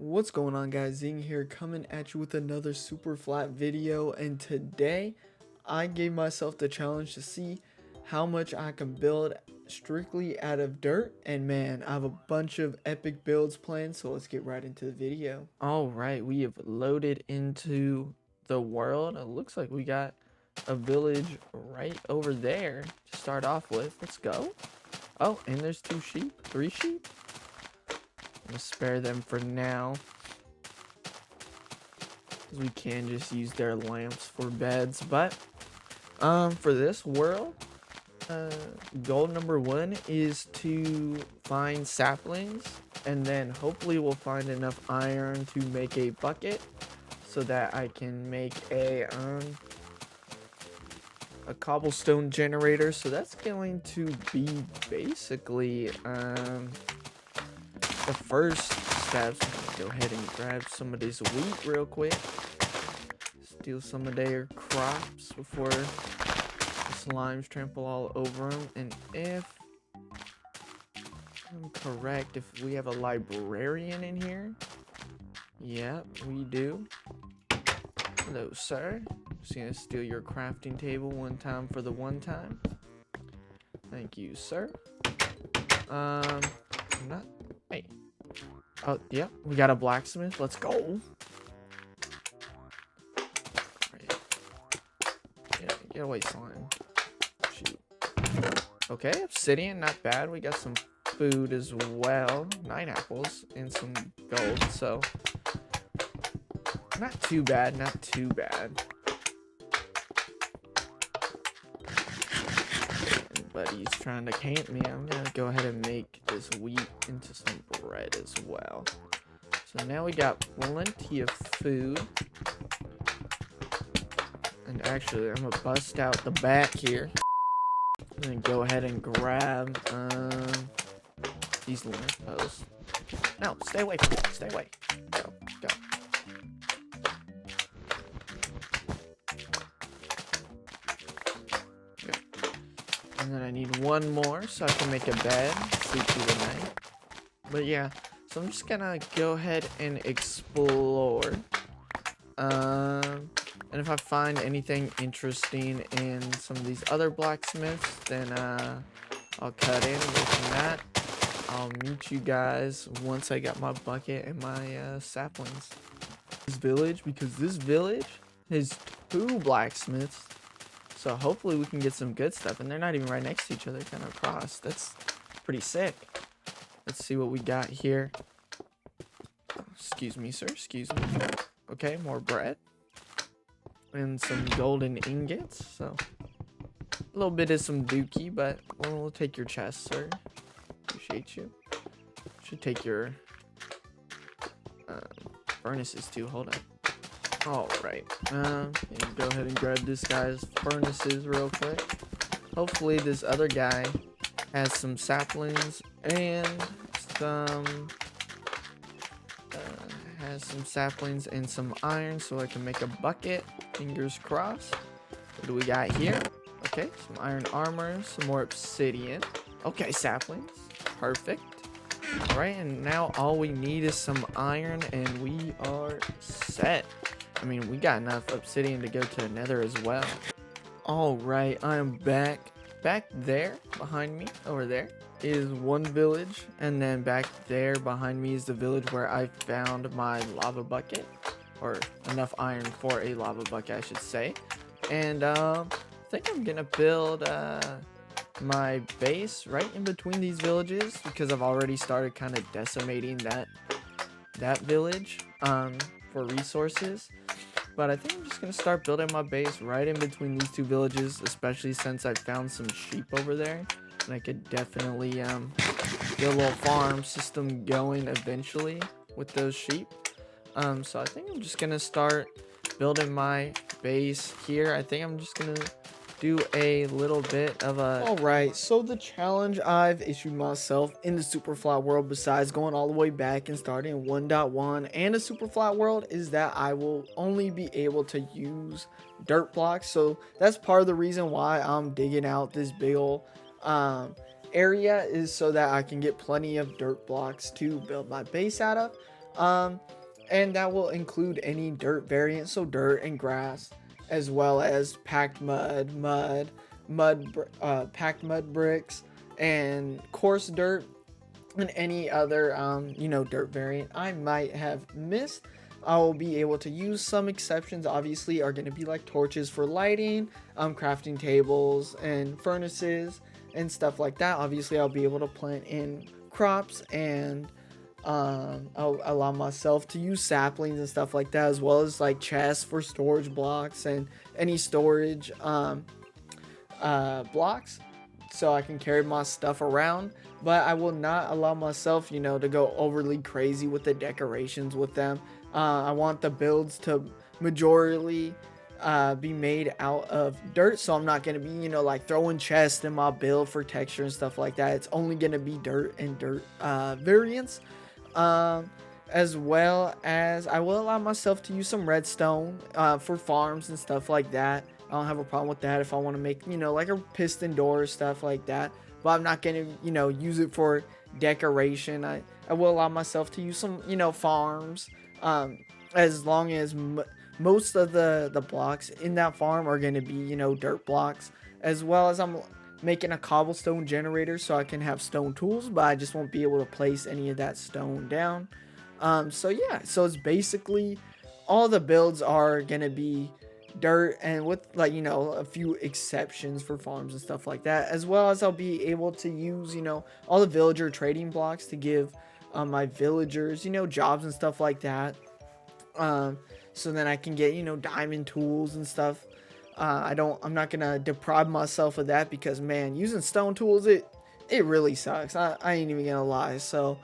What's going on, guys? Zing here, coming at you with another super flat video, and today I gave myself the challenge to see how much I can build strictly out of dirt. And man, I have a bunch of epic builds planned, so let's get right into the video. All right, we have loaded into the world. It looks like we got a village right over there to start off with. Let's go. Oh, and there's 3 sheep. I'm gonna spare them for now, because we can just use their lamps for beds. But for this world, goal number 1 is to find saplings, and then hopefully we'll find enough iron to make a bucket so that I can make a cobblestone generator. So that's going to be basically the first steps. I'm gonna go ahead and grab some of this wheat real quick, steal some of their crops before the slimes trample all over them. And if I'm correct, if we have a librarian in here, yep, we do. Hello, sir. Just gonna steal your crafting table one time for the one time. Thank you, sir. Not. Hey. Oh, yeah, we got a blacksmith. Let's go. Right. Get away, slime. Shoot. Okay, obsidian, not bad. We got some food as well. 9 apples and some gold, so not too bad, not too bad. But he's trying to camp me. I'm gonna go ahead and make this wheat into some bread as well. So now we got plenty of food. And actually, I'm gonna bust out the back here. I'm gonna go ahead and grab these lamp posts. No, stay away from me. Stay away. Go, go. And then I need one more so I can make a bed, sleep through the night. But yeah, so I'm just gonna go ahead and explore. And if I find anything interesting in some of these other blacksmiths, then I'll cut in. Away from that, I'll meet you guys once I got my bucket and my saplings. This village, because this village has 2 blacksmiths. So hopefully we can get some good stuff, and they're not even right next to each other, kind of across. That's pretty sick. Let's see what we got here. Oh, excuse me, sir. Excuse me. Okay, more bread. And some golden ingots. So a little bit of some dookie, but we'll take your chest, sir. Appreciate you. Should take your furnaces too. Hold on. Alright, go ahead and grab this guy's furnaces real quick. Hopefully this other guy has some saplings and some iron so I can make a bucket. Fingers crossed. What do we got here? Okay, some iron armor, some more obsidian. Okay, saplings. Perfect. Alright, and now all we need is some iron and we are set. I mean, we got enough obsidian to go to the nether as well. Alright, I am back. Back there, behind me, over there, is one village. And then back there behind me is the village where I found my lava bucket. Or enough iron for a lava bucket, I should say. And I think I'm gonna build my base right in between these villages, because I've already started kind of decimating that village for resources. But I think I'm just gonna start building my base right in between these 2 villages, especially since I found some sheep over there, and I could definitely get a little farm system going eventually with those sheep. So I think I'm just gonna start building my base here. I think I'm just gonna do a little bit of a... Alright, so the challenge I've issued myself in the super flat world, besides going all the way back and starting in 1.1 and a super flat world, is that I will only be able to use dirt blocks. So that's part of the reason why I'm digging out this big ol' area, is so that I can get plenty of dirt blocks to build my base out of. Um, and that will include any dirt variant, so dirt and grass, as well as packed packed mud bricks, and coarse dirt, and any other dirt variant I might have missed. I will be able to use some exceptions. Obviously, are going to be like torches for lighting, crafting tables and furnaces and stuff like that. Obviously, I'll be able to plant in crops, and I'll allow myself to use saplings and stuff like that, as well as like chests for storage blocks and any storage blocks, so I can carry my stuff around. But I will not allow myself, to go overly crazy with the decorations with them. I want the builds to majorly be made out of dirt, so I'm not going to be, like throwing chests in my build for texture and stuff like that. It's only going to be dirt and dirt variants. As well as I will allow myself to use some redstone for farms and stuff like that. I don't have a problem with that if I want to make, like a piston door or stuff like that. But I'm not going to, use it for decoration. I will allow myself to use some, farms, as long as most of the blocks in that farm are going to be, dirt blocks, as well as I'm making a cobblestone generator so I can have stone tools, but I just won't be able to place any of that stone down. So yeah, so it's basically all the builds are going to be dirt, and with like a few exceptions for farms and stuff like that, as well as I'll be able to use all the villager trading blocks to give my villagers jobs and stuff like that, so then I can get diamond tools and stuff. I'm not gonna deprive myself of that, because man, using stone tools, it really sucks. I ain't even gonna lie. So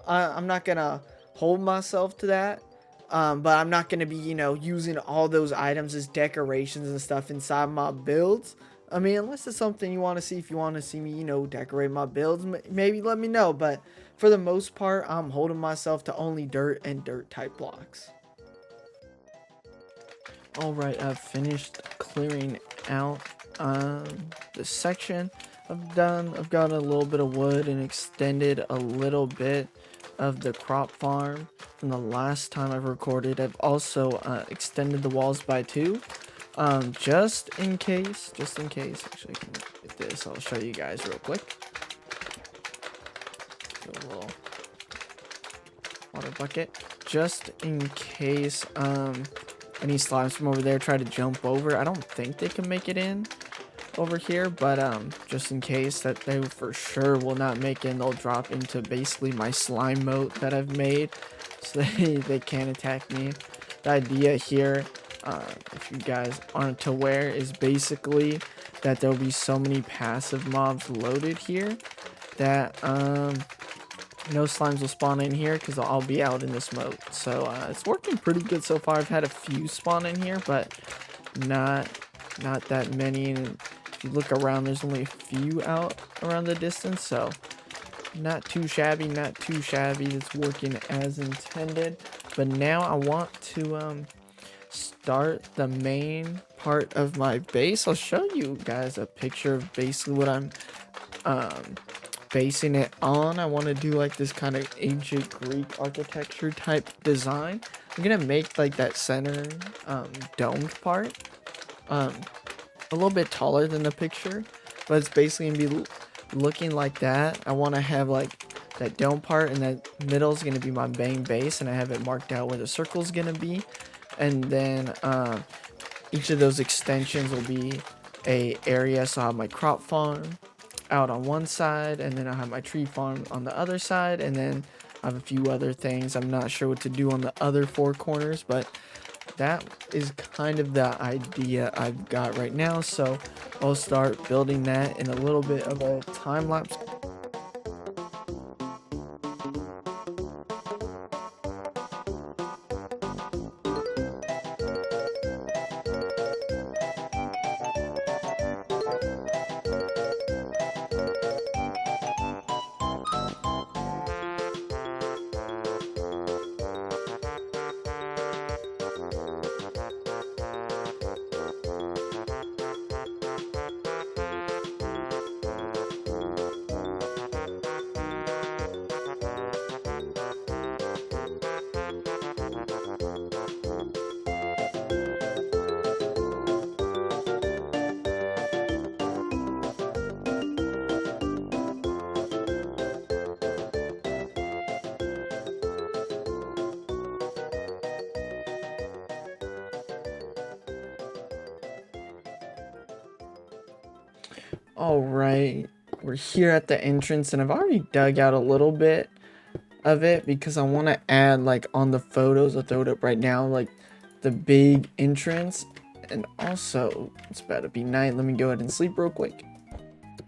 I'm not gonna hold myself to that. But I'm not going to be, using all those items as decorations and stuff inside my builds. I mean, unless it's something you want to see. If you want to see me, decorate my builds, maybe let me know. But for the most part, I'm holding myself to only dirt and dirt type blocks. Alright, I've finished clearing out the section. I've got a little bit of wood and extended a little bit of the crop farm from the last time I've recorded. I've also extended the walls by 2, just in case. Actually, I can get this. I'll show you guys real quick. Do a little water bucket, just in case any slimes from over there try to jump over. I don't think they can make it in over here, but just in case that they for sure will not make it, they'll drop into basically my slime moat that I've made, so they can't attack me. The idea here, if you guys aren't aware, is basically that there'll be so many passive mobs loaded here that no slimes will spawn in here, because I'll be out in this moat. So it's working pretty good so far. I've had a few spawn in here, but not that many. And if you look around, there's only a few out around the distance, so not too shabby. It's working as intended. But now I want to start the main part of my base. I'll show you guys a picture of basically what I'm basing it on. I want to do like this kind of ancient Greek architecture type design. I'm gonna make like that center domed part a little bit taller than the picture, but it's basically gonna be looking like that. I want to have like that dome part, and that middle is gonna be my main base, and I have it marked out where the circle is gonna be, and then each of those extensions will be a area. So I have my crop farm out on one side, and then I have my tree farm on the other side, and then I have a few other things. I'm not sure what to do on the other 4 corners, but that is kind of the idea I've got right now. So I'll start building that in a little bit of a time lapse. All right, we're here at the entrance, and I've already dug out a little bit of it because I want to add, like, on the photos. I'll throw it up right now, like the big entrance. And also, it's about to be night. Let me go ahead and sleep real quick.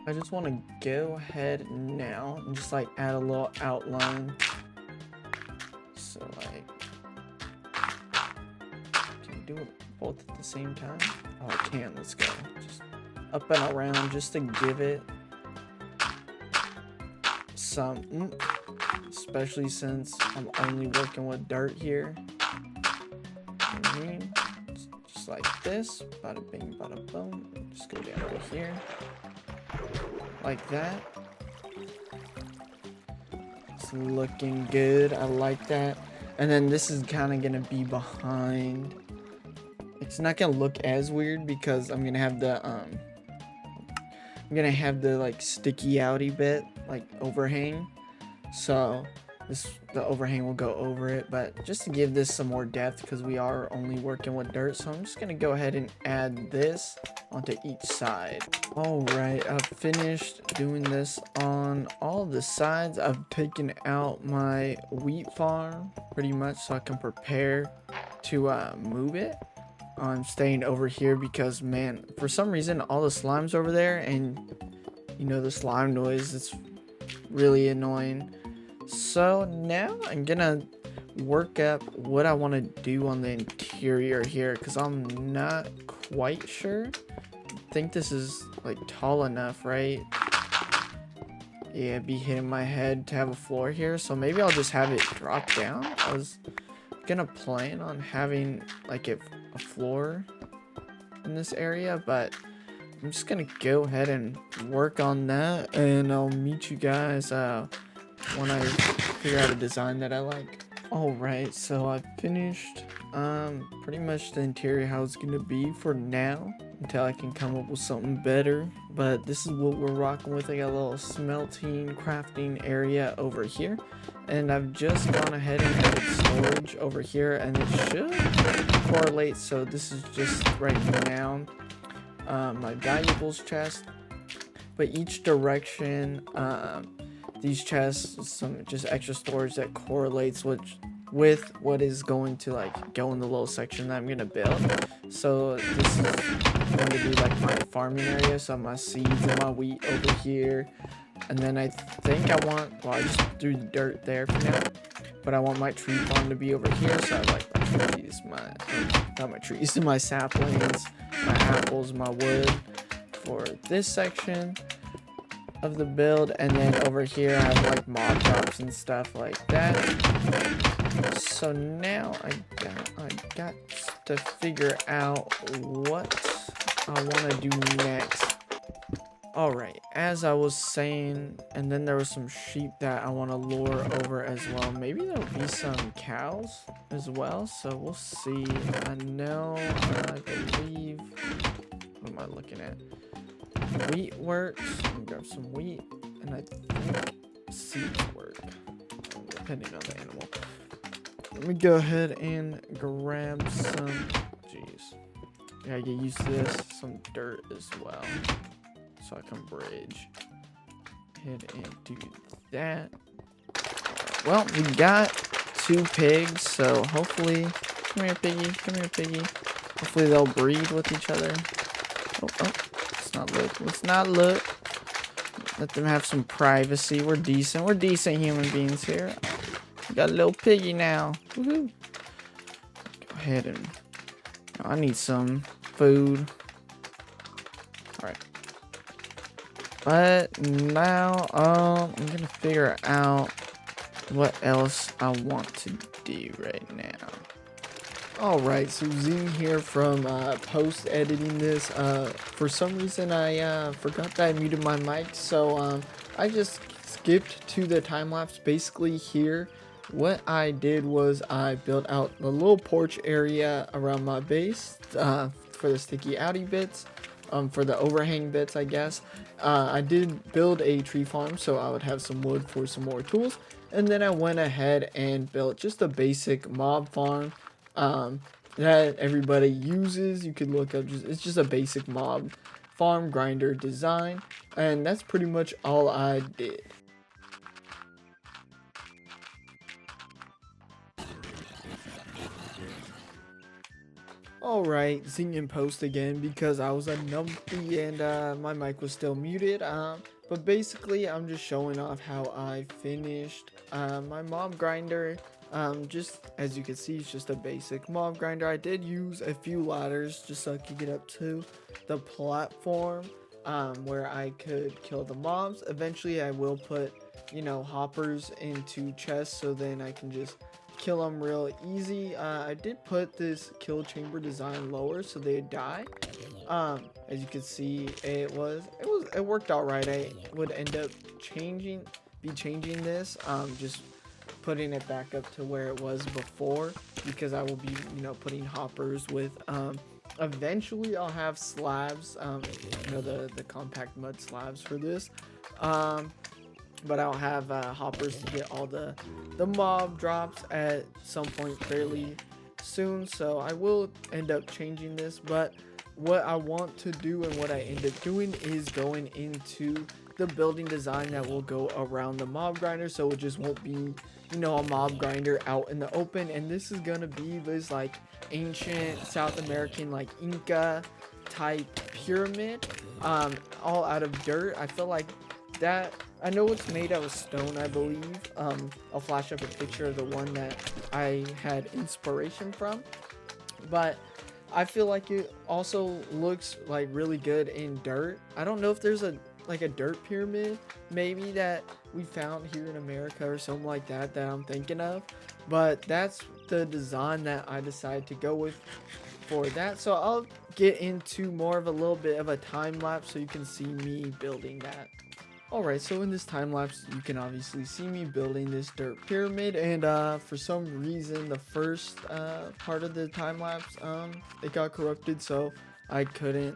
I just want to go ahead now and just like add a little outline. So like, can you do it both at the same time? Oh, I can. Let's go. Just up and around just to give it some, especially since I'm only working with dirt here. I mean, just like this. Bada bing, bada boom. Just go down over here. Like that. It's looking good. I like that. And then this is kind of gonna be behind. It's not gonna look as weird because I'm gonna have the like sticky outy bit, like overhang. So the overhang will go over it, but just to give this some more depth because we are only working with dirt, so I'm just gonna go ahead and add this onto each side. All right, I've finished doing this on all the sides. I've taken out my wheat farm pretty much so I can prepare to move it. I'm staying over here because, man, for some reason all the slime's over there, and you know the slime noise, it's really annoying. So now I'm gonna work up what I want to do on the interior here because I'm not quite sure. I think this is like tall enough, right? Yeah, it'd be hitting my head to have a floor here, so maybe I'll just have it drop down. I was gonna plan on having like a floor in this area, but I'm just gonna go ahead and work on that, and I'll meet you guys when I figure out a design that I like. Alright, so I finished pretty much the interior how it's gonna be for now until I can come up with something better. But this is what we're rocking with. I got a little smelting crafting area over here, and I've just gone ahead and added storage over here, and it should correlate. So this is just right now my valuables chest, but each direction these chests, some just extra storage that correlates with what is going to like go in the little section that I'm gonna build. So this is going to be like my farming area. So my seeds and my wheat over here, and then I think I want, well, I just threw the dirt there for now, but I want my tree farm to be over here. So I like my trees, my saplings, my apples, my wood for this section of the build, and then over here I have like mob drops and stuff like that. So now I got to figure out what I want to do next. Alright, as I was saying, and then there was some sheep that I want to lure over as well. Maybe there'll be some cows as well, so we'll see. I know, I believe, what am I looking at? Wheat works. Let me grab some wheat, and I think seeds work, depending on the animal. Let me go ahead and grab some. Jeez, gotta get used to this. Some dirt as well, so I can bridge. Ahead and do that. Well, we got 2 pigs, so hopefully, come here, piggy. Come here, piggy. Hopefully they'll breed with each other. Oh. Let's not look. Let them have some privacy. We're decent human beings here. We got a little piggy now. Woohoo. Go ahead and, I need some food. Alright. But now I'm gonna figure out what else I want to do right now. Alright, so Zoom here from post editing this. For some reason I forgot that I muted my mic, so I just skipped to the time lapse. Basically here, what I did was I built out a little porch area around my base for the sticky outy bits, for the overhang bits, I guess. I did build a tree farm so I would have some wood for some more tools, and then I went ahead and built just a basic mob farm that everybody uses. You could look up, it's just a basic mob farm grinder design, and that's pretty much all I did. Alright, sing and post again because I was a numpty and my mic was still muted. But basically I'm just showing off how I finished my mob grinder. Just as you can see, it's just a basic mob grinder. I did use a few ladders just so I could get up to the platform where I could kill the mobs. Eventually I will put, you know, hoppers into chests so then I can just kill them real easy. I did put this kill chamber design lower so they die. As you can see, it worked out right. I would end up changing this, just putting it back up to where it was before, because I will be, you know, putting hoppers with eventually I'll have slabs, you know, the compact mud slabs for this. But I'll have hoppers to get all the mob drops at some point fairly soon, so I will end up changing this. But what I want to do and what I end up doing is going into the building design that will go around the mob grinder, so it just won't be, you know, a mob grinder out in the open. And this is gonna be this like ancient South American like Inca type pyramid, all out of dirt. I feel like that, I know it's made out of stone, I believe. I'll flash up a picture of the one that I had inspiration from, but I feel like it also looks like really good in dirt. I don't know if there's a dirt pyramid maybe that we found here in America or something like that I'm thinking of, but that's the design that I decided to go with for that. So I'll get into more of a little bit of a time lapse so you can see me building that. Alright, so in this time lapse you can obviously see me building this dirt pyramid, and for some reason the first part of the time lapse it got corrupted, so I couldn't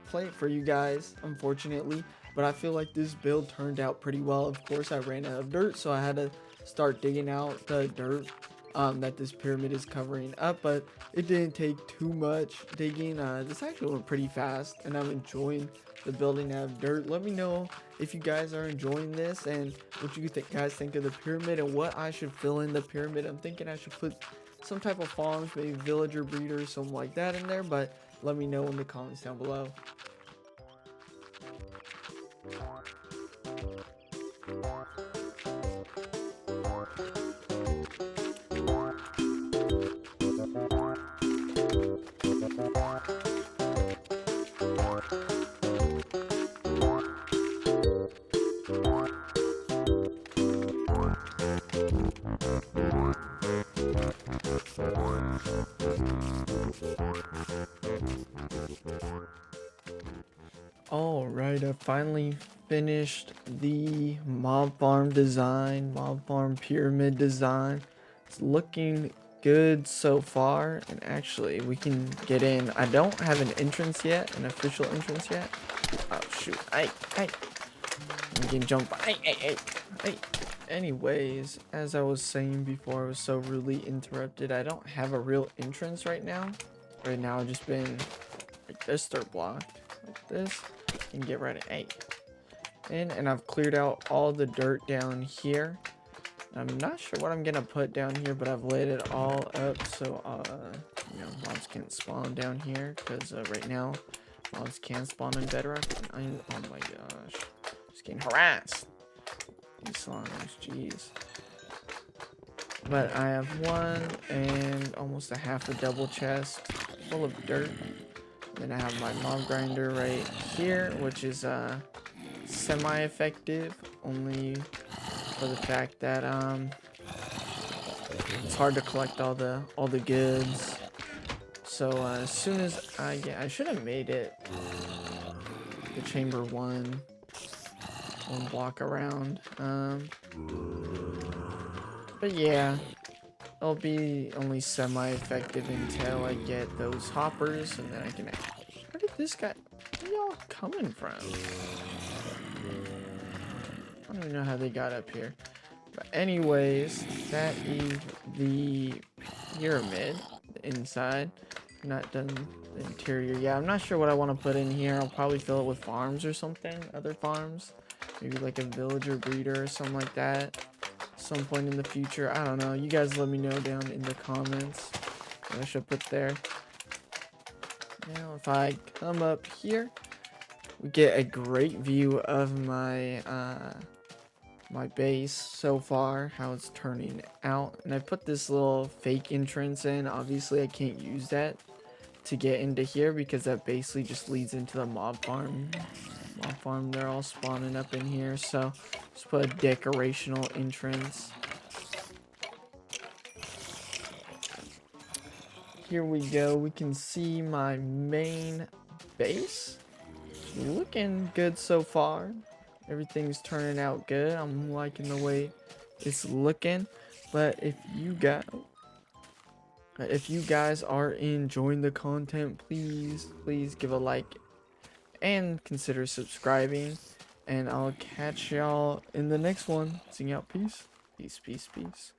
play it for you guys, unfortunately. But I feel like this build turned out pretty well. Of course I ran out of dirt, so I had to start digging out the dirt that this pyramid is covering up, but it didn't take too much digging. This actually went pretty fast and I'm enjoying the building out of dirt. Let me know if you guys are enjoying this and what you guys think of the pyramid and what I should fill in the pyramid. I'm thinking I should put some type of farms, maybe villager breeder, something like that in there, but let me know in the comments down below. Alright, I finally finished the mob farm design, mob farm pyramid design. It's looking good so far, and actually we can get in. I don't have an entrance yet, an official entrance yet. Oh shoot, hey, we can jump, hey. Anyways, as I was saying before, I was so rudely interrupted. I don't have a real entrance right now. Right now I've just been like this, dirt blocked like this, and get right in, and I've cleared out all the dirt down here. I'm not sure what I'm gonna put down here, but I've laid it all up so you know, mobs can't spawn down here, because right now mobs can spawn in bedrock. Oh my gosh, just getting harassed. These slimes, jeez. But I have one and almost a half a double chest full of dirt. Then I have my mob grinder right here, which is semi-effective, only for the fact that it's hard to collect all the goods. So as soon as I should have made it the chamber one block around, but yeah, it'll be only semi-effective until I get those hoppers, and then I can. Where did this guy? Where y'all coming from? I don't even know how they got up here. But anyways, that is the pyramid inside. Not done the interior. Yeah, I'm not sure what I want to put in here. I'll probably fill it with farms or something. Other farms. Maybe like a villager breeder or something like that. Some point in the future. I don't know. You guys let me know down in the comments what I should put there. Now, if I come up here, we get a great view of my my base so far, how it's turning out. And I put this little fake entrance in. Obviously, I can't use that to get into here because that basically just leads into the mob farm. Mob farm, they're all spawning up in here, so just put a decorational entrance. Here we go. We can see my main base. Looking good so far. Everything's turning out good. I'm liking the way it's looking. But if you guys are enjoying the content, please give a like and consider subscribing. And I'll catch y'all in the next one. Sing out, peace. Peace, peace, peace.